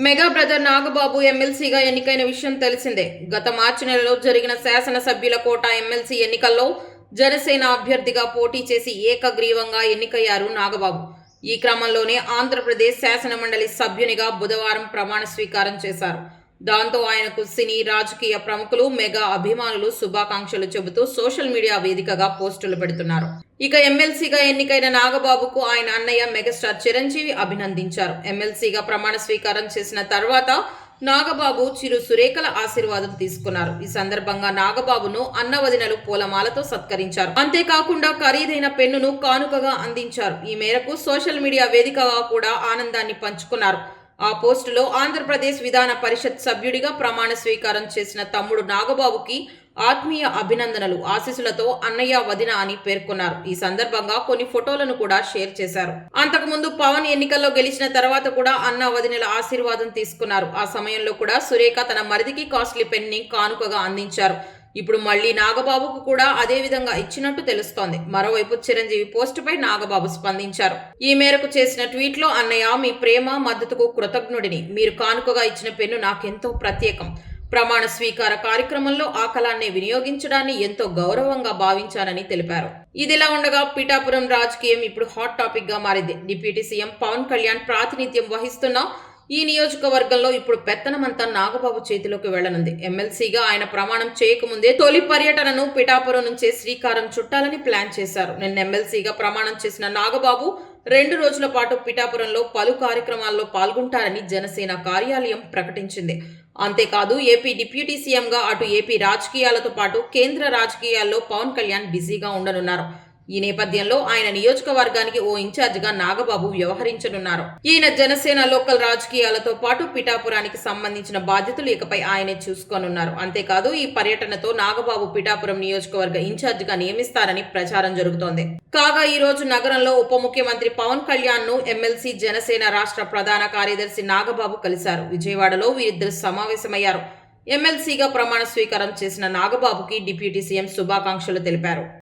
Mega brother Nagababu ఎమ్మెల్సీగా ఎన్నికైన విషయం తెలిసిందే. గత మార్చి నెలలో జరిగిన శాసనసభ్యుల కోటా ఎమ్మెల్సీ ఎన్నికల్లో జనసేన అభ్యర్థిగా పోటీ చేసి ఏకగ్రీవంగా ఎన్నికయ్యారు నాగబాబు. ఈ క్రమంలోనే ఆంధ్రప్రదేశ్ శాసనమండలి సభ్యునిగా బుధవారం ప్రమాణ స్వీకారం చేశారు. దాంతో ఆయనకు సినీ రాజకీయ ప్రముఖులు, మెగా అభిమానులు శుభాకాంక్షలు చెబుతూ సోషల్ మీడియా వేదికగా పోస్టులు పెడుతున్నారు. ఇక ఎమ్మెల్సీగా ఎన్నికైన నాగబాబుకు ఆయన అన్నయ్య మెగాస్టార్ చిరంజీవి అభినందించారు. ఎమ్మెల్సీగా ప్రమాణ స్వీకారం చేసిన తర్వాత నాగబాబు చిరు సురేఖల ఆశీర్వాదం తీసుకున్నారు. ఈ సందర్భంగా నాగబాబును అన్నవదినలు పూలమాలతో సత్కరించారు. అంతేకాకుండా ఖరీదైన పెన్నును కానుకగా అందించారు. ఈ మేరకు సోషల్ మీడియా వేదికగా కూడా ఆనందాన్ని పంచుకున్నారు. ఆ పోస్టులో ఆంధ్రప్రదేశ్ విధాన పరిషత్ సభ్యుడిగా ప్రమాణ స్వీకారం చేసిన తమ్ముడు నాగబాబుకి ఆత్మీయ అభినందనలు, ఆశీస్సులతో అన్నయ్య వదిన అని పేర్కొన్నారు. ఈ సందర్భంగా కొన్ని ఫోటోలను కూడా షేర్ చేశారు. అంతకుముందు పవన్ ఎన్నికల్లో గెలిచిన తర్వాత కూడా అన్న వదినల ఆశీర్వాదం తీసుకున్నారు. ఆ సమయంలో కూడా సురేఖ తన మరిదికి కాస్ట్లీ పెన్ ని కానుకగా అందించారు. ఇప్పుడు మళ్లీ నాగబాబుకు కూడా అదే విధంగా ఇచ్చినట్టు తెలుస్తోంది. మరోవైపు చిరంజీవి పోస్టుపై నాగబాబు స్పందించారు. ఈ మేరకు చేసిన ట్వీట్ లో, అన్నయ్య మీ ప్రేమ మద్దతుకు కృతజ్ఞుడిని. మీరు కానుకగా ఇచ్చిన పెన్ను నాకెంతో ప్రత్యేకం. ప్రమాణ స్వీకార కార్యక్రమంలో ఆ కళాన్ని వినియోగించడాన్ని ఎంతో గౌరవంగా భావించానని తెలిపారు. ఇదిలా ఉండగా పిఠాపురం రాజకీయం ఇప్పుడు హాట్ టాపిక్ గా మారింది. డిప్యూటీ సీఎం పవన్ కళ్యాణ్ ప్రాతినిధ్యం వహిస్తున్న ఈ నియోజకవర్గంలో ఇప్పుడు పెత్తనమంతా నాగబాబు చేతిలోకి వెళ్లనుంది. ఎమ్మెల్సీగా ఆయన ప్రమాణం చేయకముందే తొలి పర్యటనను పిఠాపురం నుంచే శ్రీకారం చుట్టాలని ప్లాన్ చేశారు. నిన్న ఎమ్మెల్సీగా ప్రమాణం చేసిన నాగబాబు 2 రోజుల పాటు పిఠాపురంలో పలు కార్యక్రమాల్లో పాల్గొంటారని జనసేన కార్యాలయం ప్రకటించింది. అంతేకాదు ఏపీ డిప్యూటీ సీఎంగా అటు ఏపీ రాజకీయాలతో పాటు కేంద్ర రాజకీయాల్లో పవన్ కళ్యాణ్ బిజీగా ఉండనున్నారు. ఈ నేపథ్యంలో ఆయన నియోజకవర్గానికి ఓ ఇన్ఛార్జిగా నాగబాబు వ్యవహరించనున్నారు. ఈయన జనసేన లోకల్ రాజకీయాలతో పాటు పిఠాపురానికి సంబంధించిన బాధ్యతలు ఇకపై ఆయనే చూసుకోనున్నారు. అంతేకాదు ఈ పర్యటనతో నాగబాబు పిఠాపురం నియోజకవర్గ ఇన్ఛార్జిగా నియమిస్తారని ప్రచారం జరుగుతోంది. కాగా ఈ రోజు నగరంలో ఉప ముఖ్యమంత్రి పవన్ కళ్యాణ్ ను ఎమ్మెల్సీ జనసేన రాష్ట్ర ప్రధాన కార్యదర్శి నాగబాబు కలిశారు. విజయవాడలో వీరిద్దరు సమావేశమయ్యారు. ఎమ్మెల్సీగా ప్రమాణ స్వీకారం చేసిన నాగబాబుకి డిప్యూటీ సీఎం శుభాకాంక్షలు తెలిపారు.